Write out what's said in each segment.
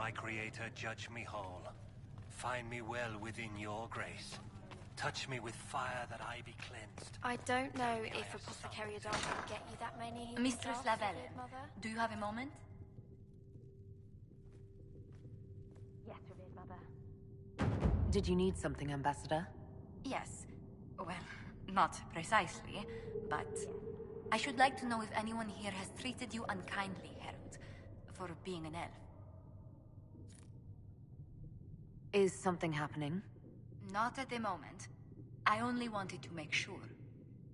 my Creator judge me whole. Find me well within your grace. Touch me with fire that I be cleansed. I don't know if Apothecary Adar can get you that many. Mistress Lavelle, do you have a moment? Yes, Revered Mother. Did you need something, Ambassador? Yes. Well, not precisely, but I should like to know if anyone here has treated you unkindly, Herald, for being an elf. Is something happening? Not at the moment. I only wanted to make sure.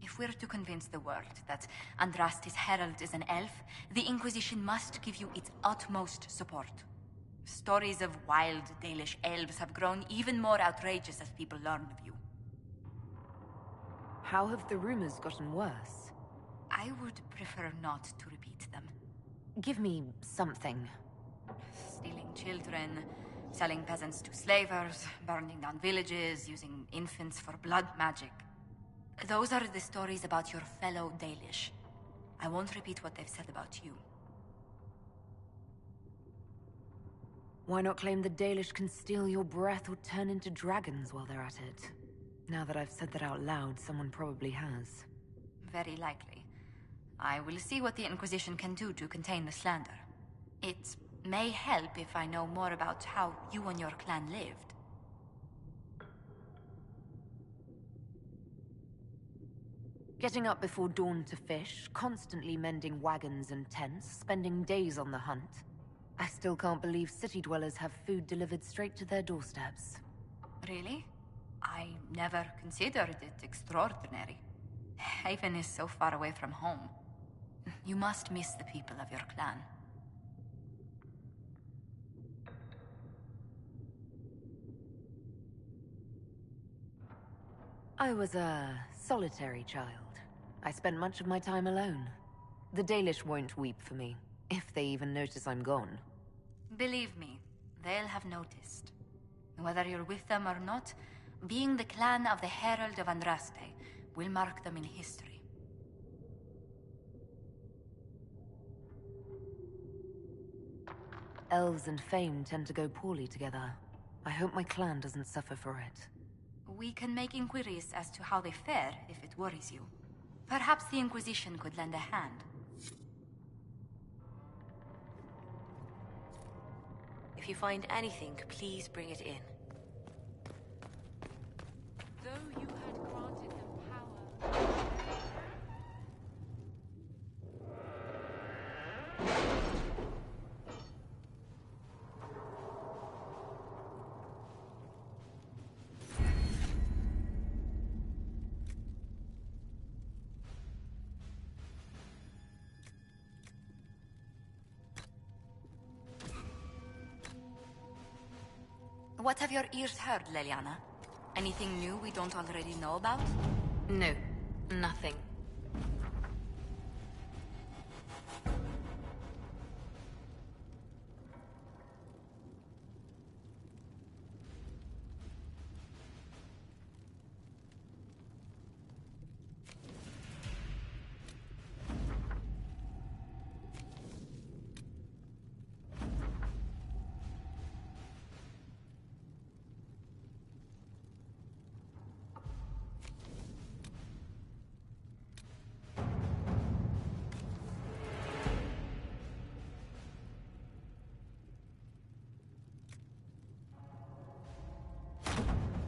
If we're to convince the world that Andraste's Herald is an elf, the Inquisition must give you its utmost support. Stories of wild Dalish elves have grown even more outrageous as people learn of you. How have the rumors gotten worse? I would prefer not to repeat them. Give me something. Stealing children, selling peasants to slavers, burning down villages, using infants for blood magic. Those are the stories about your fellow Dalish. I won't repeat what they've said about you. Why not claim the Dalish can steal your breath or turn into dragons while they're at it? Now that I've said that out loud, someone probably has. Very likely. I will see what the Inquisition can do to contain the slander. It may help if I know more about how you and your clan lived. Getting up before dawn to fish, constantly mending wagons and tents, spending days on the hunt. I still can't believe city dwellers have food delivered straight to their doorsteps. Really? I never considered it extraordinary. Haven is so far away from home. You must miss the people of your clan. I was a solitary child. I spent much of my time alone. The Dalish won't weep for me, if they even notice I'm gone. Believe me, they'll have noticed. Whether you're with them or not, being the clan of the Herald of Andraste will mark them in history. Elves and fame tend to go poorly together. I hope my clan doesn't suffer for it. We can make inquiries as to how they fare if it worries you. Perhaps the Inquisition could lend a hand. If you find anything, please bring it in. Though you had granted them power... What have your ears heard, Leliana? Anything new we don't already know about? No, nothing.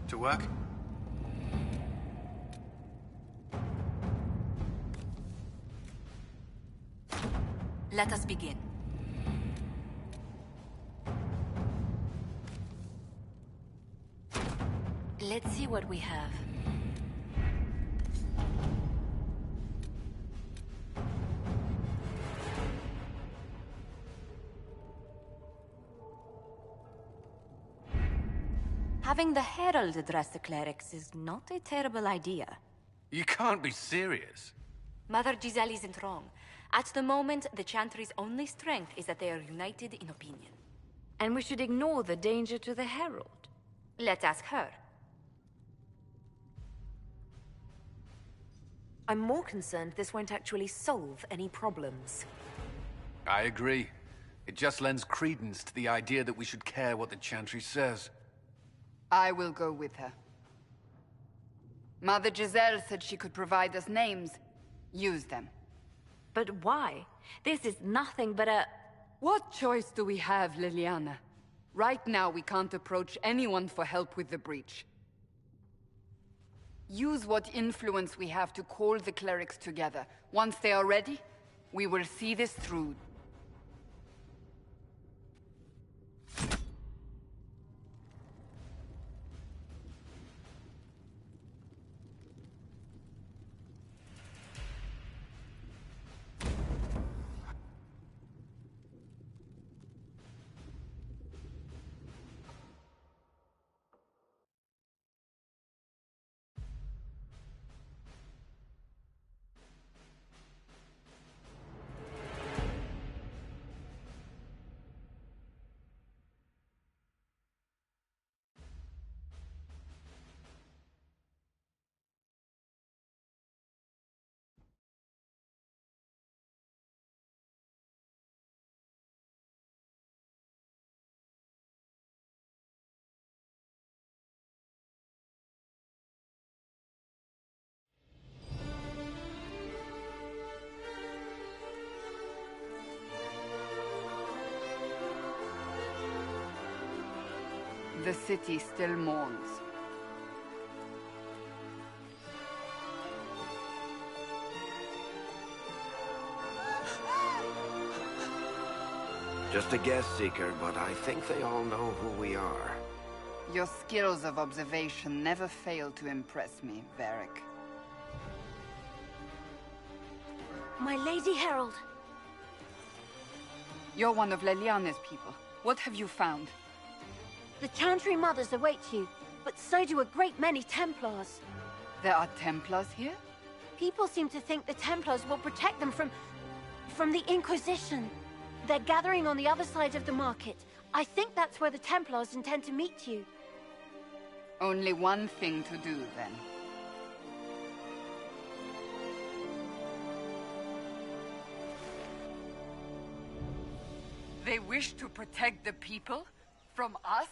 To work? Let us begin. Let's see what we have. Having the Herald address the clerics is not a terrible idea. You can't be serious. Mother Giselle isn't wrong. At the moment, the Chantry's only strength is that they are united in opinion. And we should ignore the danger to the Herald. Let's ask her. I'm more concerned this won't actually solve any problems. I agree. It just lends credence to the idea that we should care what the Chantry says. I will go with her. Mother Giselle said she could provide us names. Use them. But why? This is nothing but a... What choice do we have, Liliana? Right now, we can't approach anyone for help with the breach. Use what influence we have to call the clerics together. Once they are ready, we will see this through. The city still mourns. Just a guess, Seeker, but I think they all know who we are. Your skills of observation never fail to impress me, Varric. My Lady Herald. You're one of Leliana's people. What have you found? The Chantry Mothers await you, but so do a great many Templars. There are Templars here? People seem to think the Templars will protect them from the Inquisition. They're gathering on the other side of the market. I think that's where the Templars intend to meet you. Only one thing to do, then. They wish to protect the people? From us?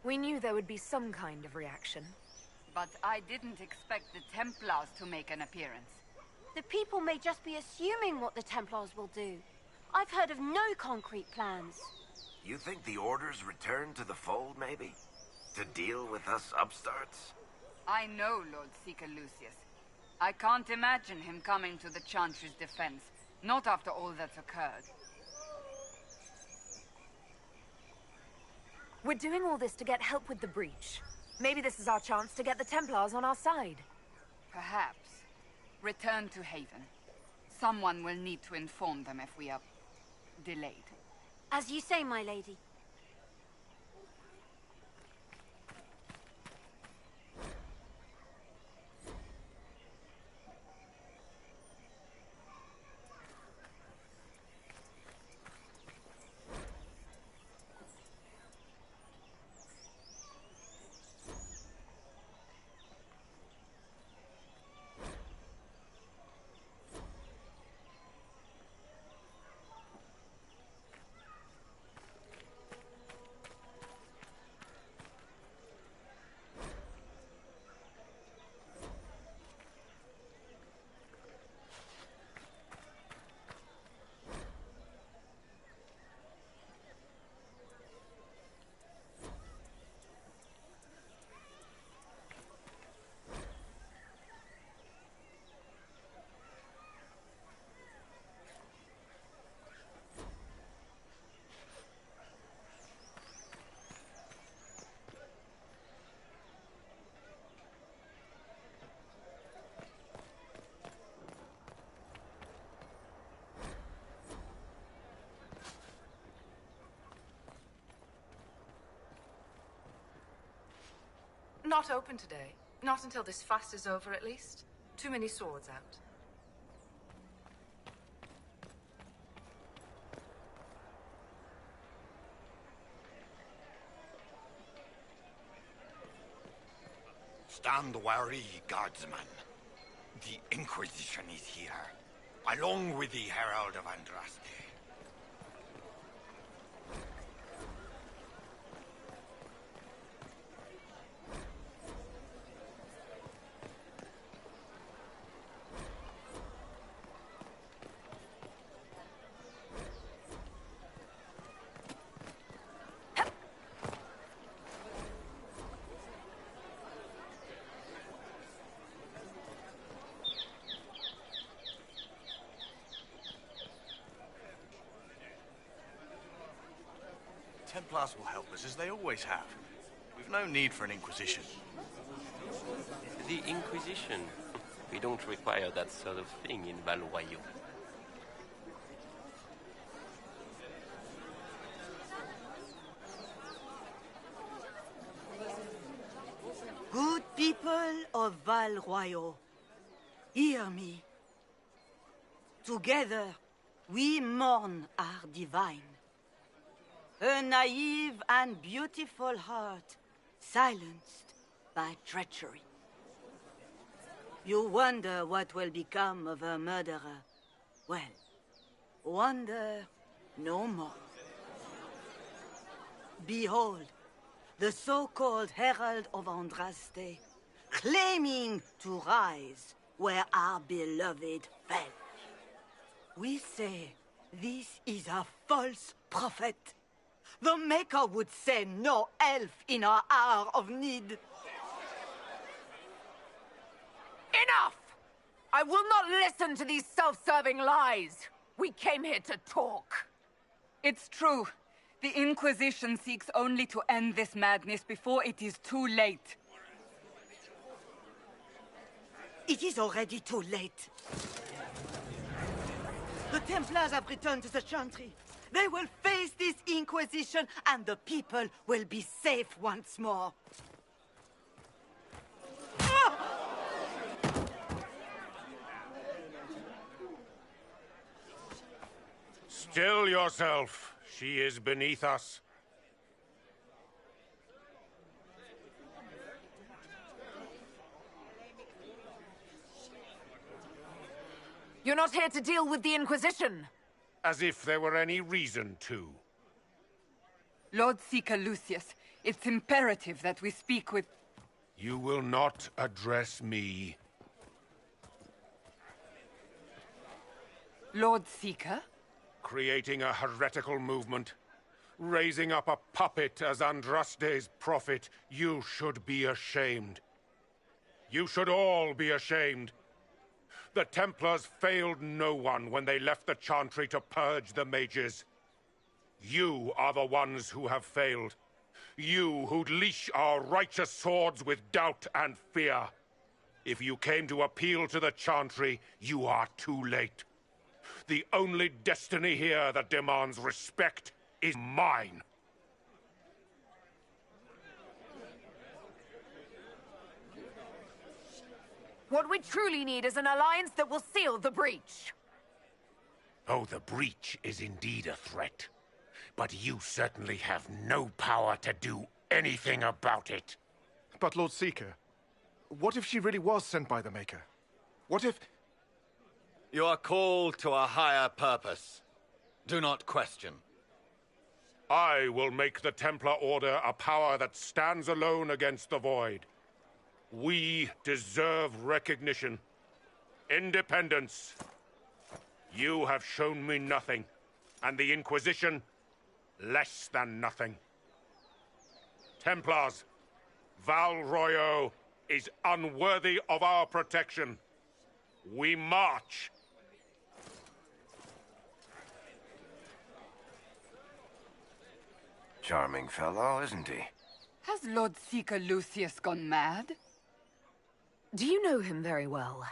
We knew there would be some kind of reaction. But I didn't expect the Templars to make an appearance. The people may just be assuming what the Templars will do. I've heard of no concrete plans. You think the Order's return to the fold, maybe? To deal with us upstarts? I know Lord Seeker Lucius. I can't imagine him coming to the Chantry's defense. Not after all that's occurred. We're doing all this to get help with the breach. Maybe this is our chance to get the Templars on our side. Perhaps. Return to Haven. Someone will need to inform them if we are delayed. As you say, my lady. Not open today. Not until this fast is over, at least. Too many swords out. Stand wary, guardsman. The Inquisition is here, along with the Herald of Andraste. Templars will help us, as they always have. We've no need for an Inquisition. The Inquisition? We don't require that sort of thing in Val Royeaux. Good people of Val Royeaux, hear me. Together, we mourn our divine. Her naive and beautiful heart, silenced by treachery. You wonder what will become of her murderer. Well, wonder no more. Behold, the so-called Herald of Andraste, claiming to rise where our beloved fell. We say this is a false prophet. The Maker would send no elf in our hour of need. Enough! I will not listen to these self-serving lies. We came here to talk. It's true. The Inquisition seeks only to end this madness before it is too late. It is already too late. The Templars have returned to the Chantry. They will face this Inquisition, and the people will be safe once more. Still yourself. She is beneath us. You're not here to deal with the Inquisition. As if there were any reason to. Lord Seeker Lucius, it's imperative that we speak with... You will not address me. Lord Seeker? Creating a heretical movement. Raising up a puppet as Andraste's prophet. You should be ashamed. You should all be ashamed. The Templars failed no one when they left the Chantry to purge the mages. You are the ones who have failed. You who'd leash our righteous swords with doubt and fear. If you came to appeal to the Chantry, you are too late. The only destiny here that demands respect is mine. What we truly need is an alliance that will seal the breach. Oh, the breach is indeed a threat. But you certainly have no power to do anything about it. But Lord Seeker, what if she really was sent by the Maker? What if... You are called to a higher purpose. Do not question. I will make the Templar Order a power that stands alone against the Void. We deserve recognition. Independence. You have shown me nothing, and the Inquisition, less than nothing. Templars, Val Royeaux is unworthy of our protection. We march. Charming fellow, isn't he? Has Lord Seeker Lucius gone mad? Do you know him very well?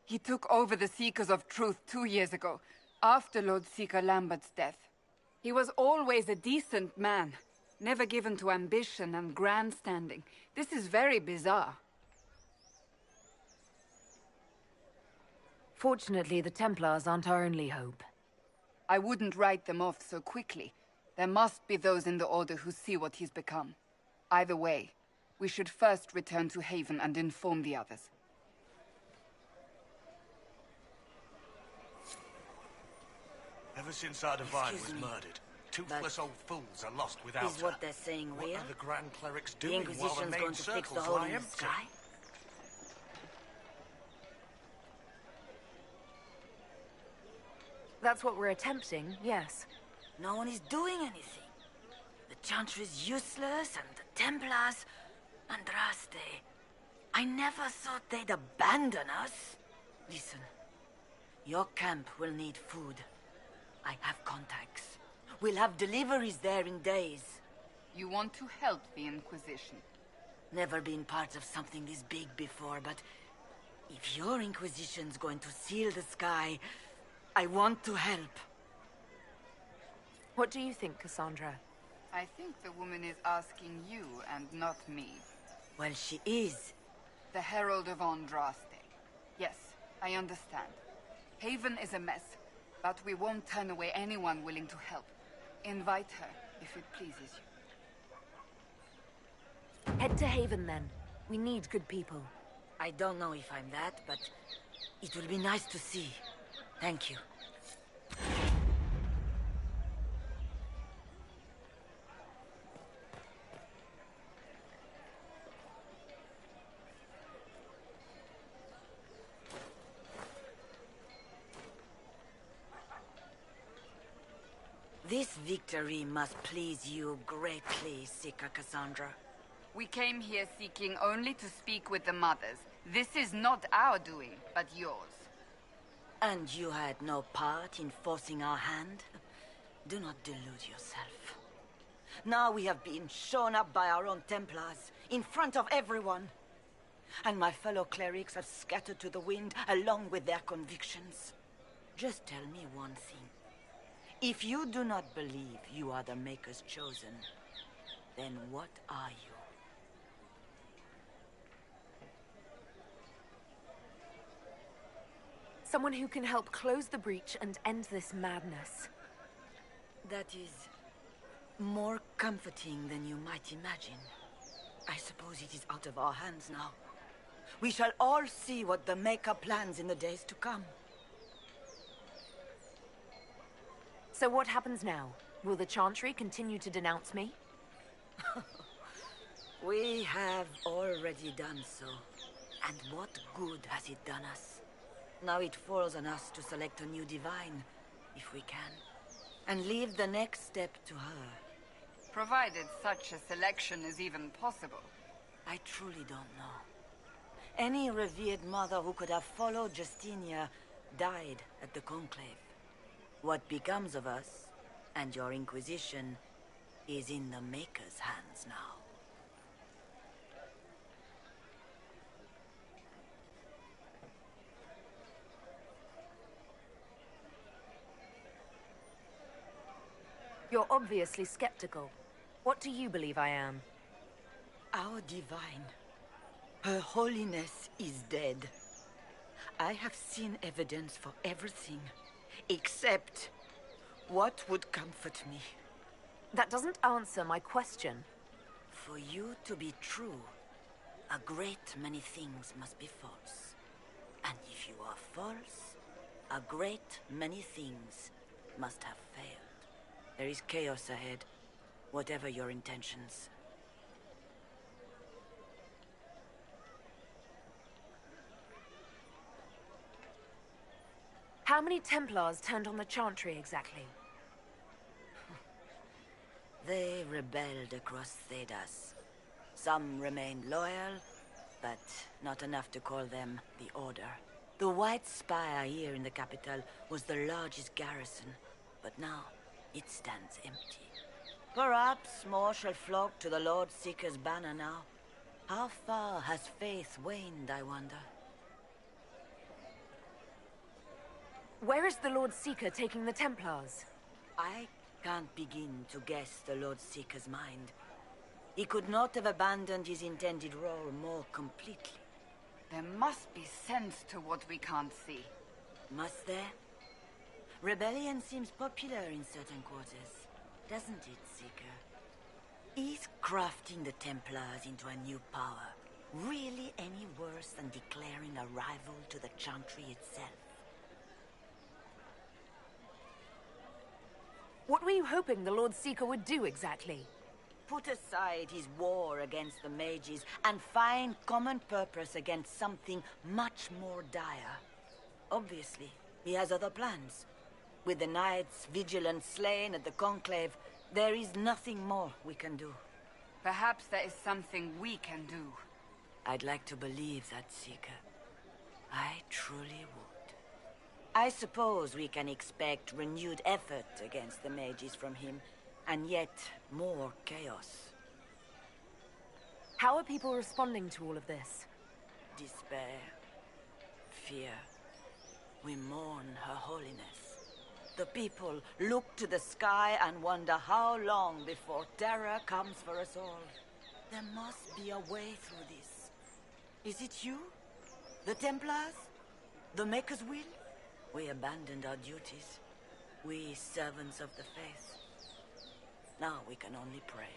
He took over the Seekers of Truth 2 years ago, after Lord Seeker Lambert's death. He was always a decent man, never given to ambition and grandstanding. This is very bizarre. Fortunately, the Templars aren't our only hope. I wouldn't write them off so quickly. There must be those in the Order who see what he's become. Either way, we should first return to Haven and inform the others. Ever since our divine Excuse was me, murdered, toothless old fools are lost without Is what they're saying What real? are the Grand Clerics The doing while the Inquisition's main going to fix the circles hole lie in the empty? sky? That's what we're attempting, yes. No one is doing anything. The Chantry is useless, and the Templars... Andraste. I never thought they'd abandon us. Listen, your camp will need food. I have contacts. We'll have deliveries there in days. You want to help the Inquisition? Never been part of something this big before, but if your Inquisition's going to seal the sky, I want to help. What do you think, Cassandra? I think the woman is asking you and not me. Well, she is. The Herald of Andraste. Yes, I understand. Haven is a mess, but we won't turn away anyone willing to help. Invite her, if it pleases you. Head to Haven, then. We need good people. I don't know if I'm that, but it will be nice to see. Thank you. This victory must please you greatly, Sika Cassandra. We came here seeking only to speak with the mothers. This is not our doing, but yours. And you had no part in forcing our hand? Do not delude yourself. Now we have been shown up by our own Templars, in front of everyone. And my fellow clerics have scattered to the wind along with their convictions. Just tell me one thing. If you do not believe you are the Maker's chosen, then what are you? Someone who can help close the breach and end this madness. That is more comforting than you might imagine. I suppose it is out of our hands now. We shall all see what the Maker plans in the days to come. So what happens now? Will the Chantry continue to denounce me? We have already done so. And what good has it done us? Now it falls on us to select a new divine, if we can, and leave the next step to her. Provided such a selection is even possible. I truly don't know. Any revered mother who could have followed Justinia died at the Conclave. What becomes of us, and your Inquisition, is in the Maker's hands now. You're obviously skeptical. What do you believe I am? Our divine. Her holiness is dead. I have seen evidence for everything, except what would comfort me. That doesn't answer my question. For you to be true, a great many things must be false. And if you are false, a great many things must have failed. There is chaos ahead, whatever your intentions. How many Templars turned on the Chantry exactly? They rebelled across Thedas. Some remained loyal, but not enough to call them the Order. The White Spire here in the capital was the largest garrison, but now it stands empty. Perhaps more shall flock to the Lord Seeker's banner now. How far has faith waned, I wonder? Where is the Lord Seeker taking the Templars? I can't begin to guess the Lord Seeker's mind. He could not have abandoned his intended role more completely. There must be sense to what we can't see. Must there? Rebellion seems popular in certain quarters, doesn't it, Seeker? Is crafting the Templars into a new power really any worse than declaring a rival to the Chantry itself? What were you hoping the Lord Seeker would do exactly? Put aside his war against the mages and find common purpose against something much more dire. Obviously, he has other plans. With the knights vigilant slain at the Conclave, there is nothing more we can do. Perhaps there is something we can do. I'd like to believe that, Seeker. I truly would. I suppose we can expect renewed effort against the mages from him, and yet more chaos. How are people responding to all of this? Despair. Fear. We mourn Her Holiness. The people look to the sky and wonder how long before terror comes for us all. There must be a way through this. Is it you? The Templars? The Maker's Will? We abandoned our duties. We servants of the faith. Now we can only pray.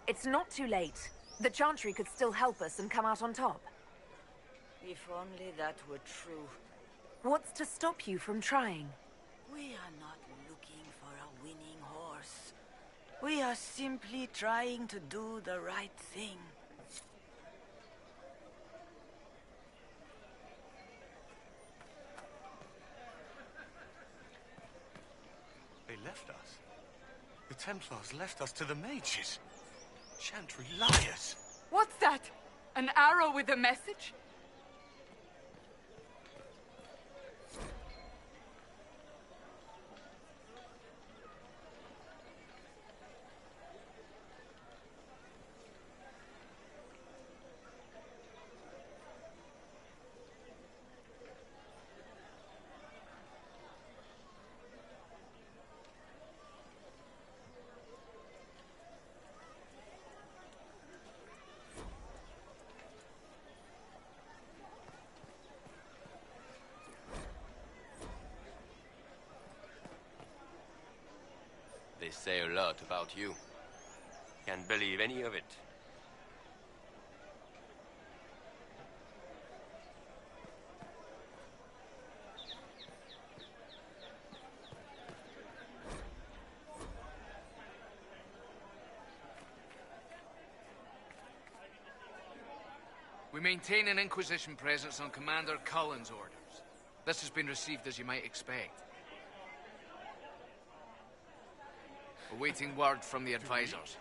It's not too late. The Chantry could still help us and come out on top. If only that were true. What's to stop you from trying? We are not looking for a winning horse. We are simply trying to do the right thing. They left us. The Templars left us to the mages. Chantry liars. What's that? An arrow with a message? They say a lot about you. Can't believe any of it. We maintain an Inquisition presence on Commander Cullen's orders. This has been received as you might expect. Awaiting word from the advisors.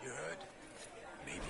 You heard? Maybe.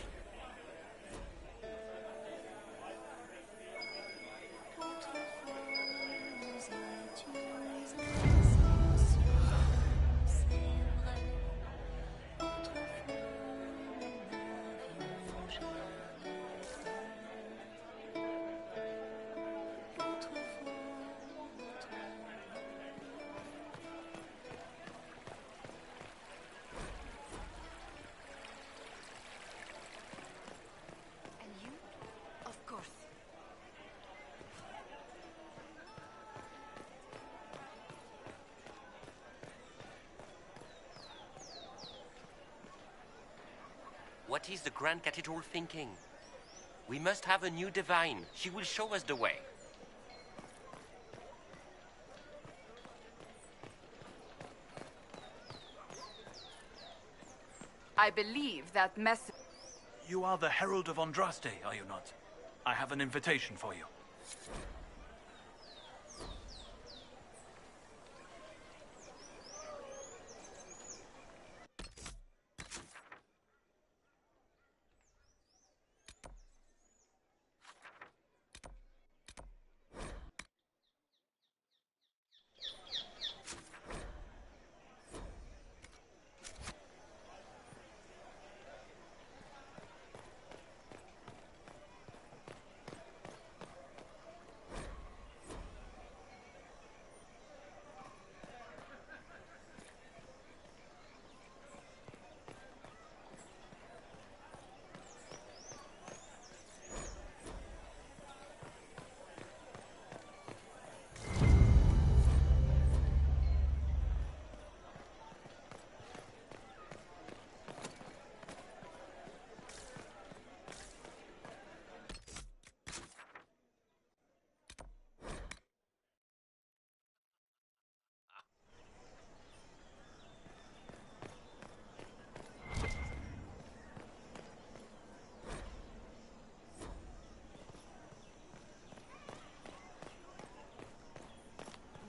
What is the Grand Cathedral thinking? We must have a new divine. She will show us the way. I believe that message... You are the Herald of Andraste, are you not? I have an invitation for you.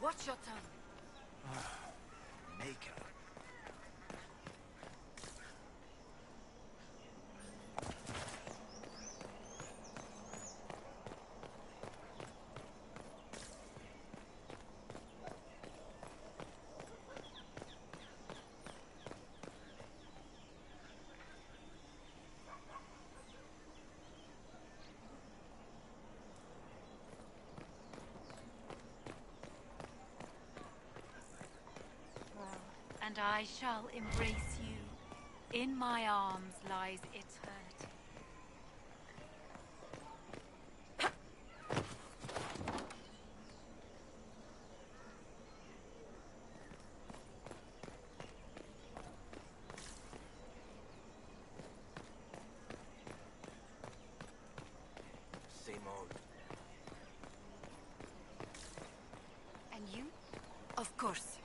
Watch your tongue. Maker. And I shall embrace you. In my arms lies eternity. Same old. And you? Of course.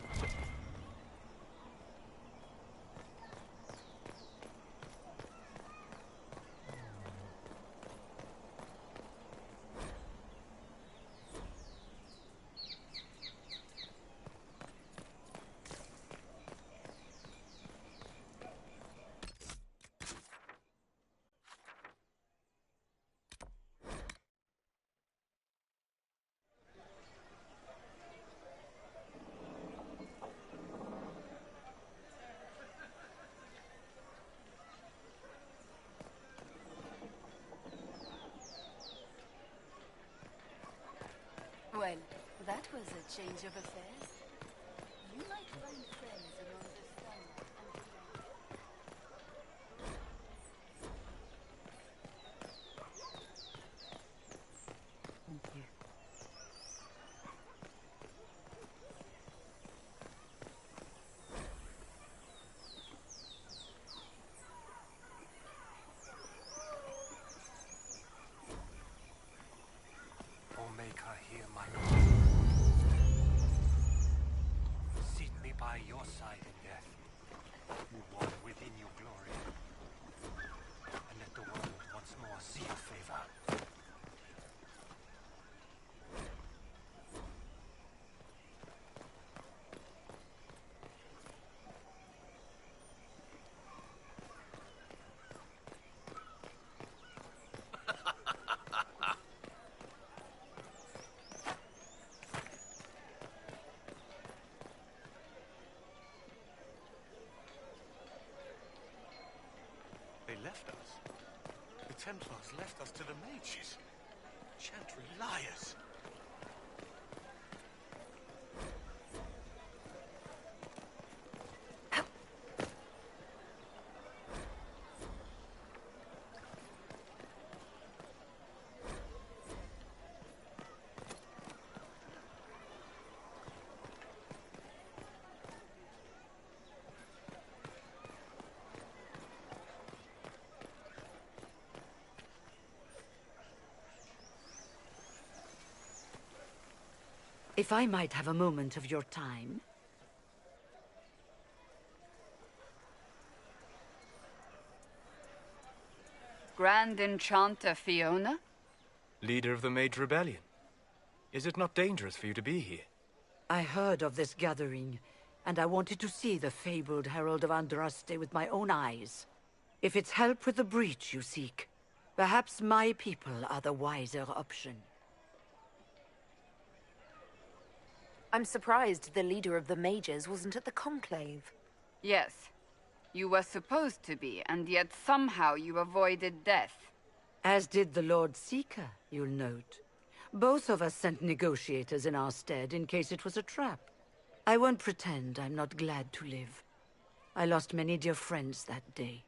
Well, that was a change of affairs. You might find friends among the sun and the Thank you. O Maker, hear my cry. Seat me by your side in death. You walk within your glory. And let the world once more see your favor. They left us. The Templars left us to the mages. Chantry liars. If I might have a moment of your time. Grand Enchanter Fiona? Leader of the Mage Rebellion. Is it not dangerous for you to be here? I heard of this gathering, and I wanted to see the fabled Herald of Andraste with my own eyes. If it's help with the breach you seek, perhaps my people are the wiser option. I'm surprised the leader of the mages wasn't at the conclave. Yes. You were supposed to be, and yet somehow you avoided death. As did the Lord Seeker, you'll note. Both of us sent negotiators in our stead in case it was a trap. I won't pretend I'm not glad to live. I lost many dear friends that day.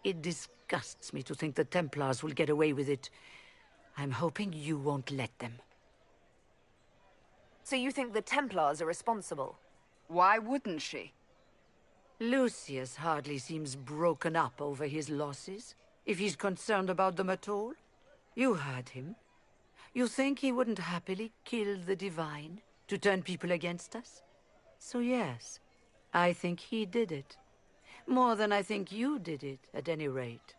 It disgusts me to think the Templars will get away with it. I'm hoping you won't let them. So you think the Templars are responsible? Why wouldn't she? Lucius hardly seems broken up over his losses, if he's concerned about them at all. You heard him. You think he wouldn't happily kill the Divine to turn people against us? So yes, I think he did it. More than I think you did it, at any rate.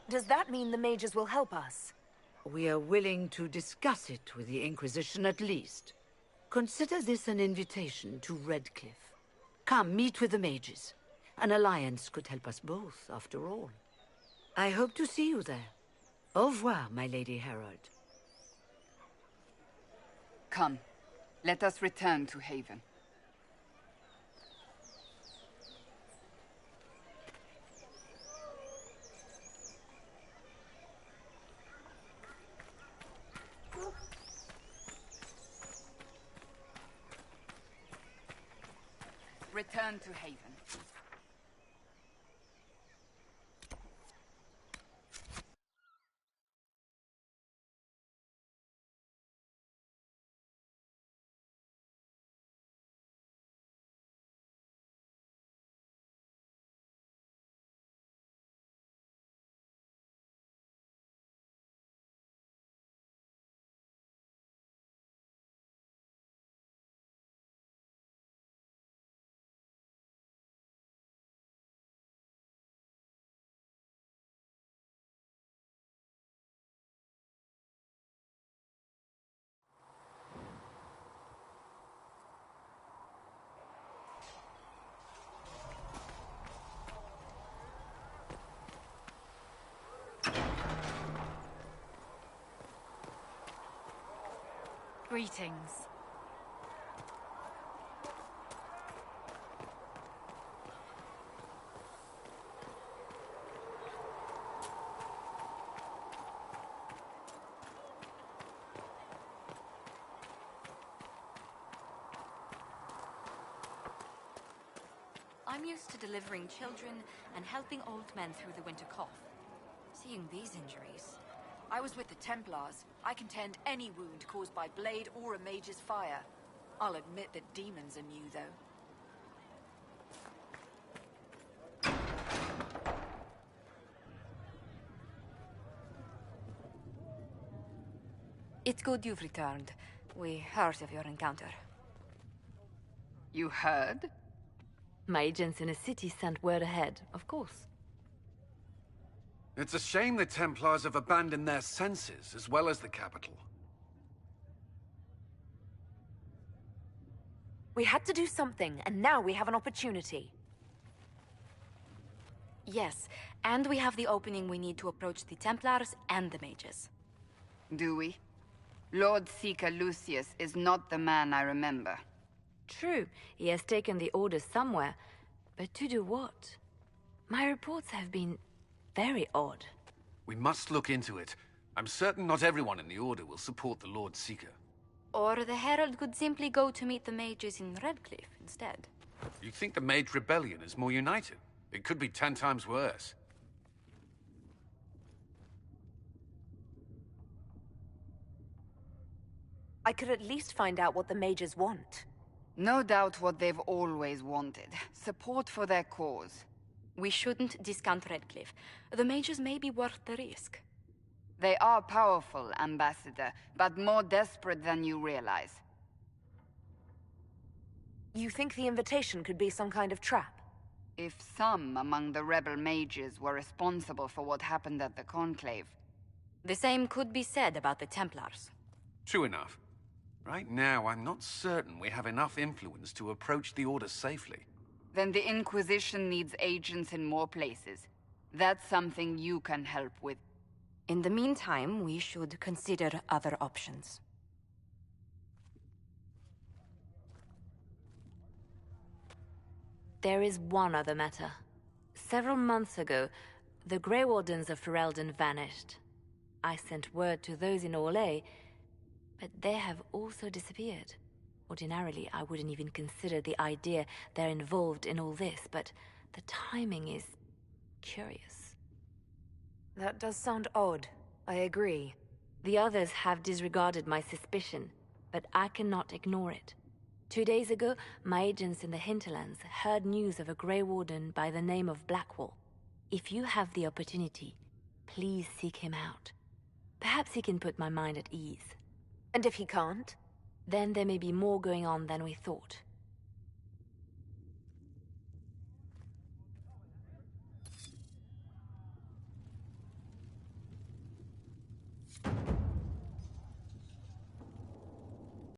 Does that mean the mages will help us? we are willing to discuss it with the Inquisition at least. Consider this an invitation to Redcliffe. Come, meet with the mages. An alliance could help us both, after all. I hope to see you there. Au revoir, my Lady Herald. Come, let us return to Haven. Return to Haven. Greetings. I'm used to delivering children and helping old men through the winter cough. Seeing these injuries... I was with the Templars. I can tend any wound caused by blade or a mage's fire. I'll admit that demons are new, though. It's good you've returned. We heard of your encounter. You heard? My agents in the city sent word ahead, of course. It's a shame the Templars have abandoned their senses, as well as the capital. We had to do something, and now we have an opportunity. Yes, and we have the opening we need to approach the Templars and the mages. Do we? Lord Seeker Lucius is not the man I remember. True, he has taken the orders somewhere, but to do what? My reports have been very odd. We must look into it. I'm certain not everyone in the Order will support the Lord Seeker. Or the Herald could simply go to meet the mages in Redcliffe instead. You think the Mage Rebellion is more united? It could be 10 times worse. I could at least find out what the mages want. No doubt what they've always wanted. Support for their cause. We shouldn't discount Redcliffe. The mages may be worth the risk. They are powerful, Ambassador, but more desperate than you realize. You think the invitation could be some kind of trap? If some among the rebel mages were responsible for what happened at the Conclave... The same could be said about the Templars. True enough. Right now, I'm not certain we have enough influence to approach the Order safely. Then the Inquisition needs agents in more places. That's something you can help with. In the meantime, we should consider other options. There is one other matter. Several months ago, the Grey Wardens of Ferelden vanished. I sent word to those in ELLE, but they have also disappeared. Ordinarily, I wouldn't even consider the idea they're involved in all this, but the timing is curious. That does sound odd. I agree. The others have disregarded my suspicion, but I cannot ignore it. 2 days ago, my agents in the hinterlands heard news of a Grey Warden by the name of Blackwall. If you have the opportunity, please seek him out. Perhaps he can put my mind at ease. And if he can't? Then there may be more going on than we thought.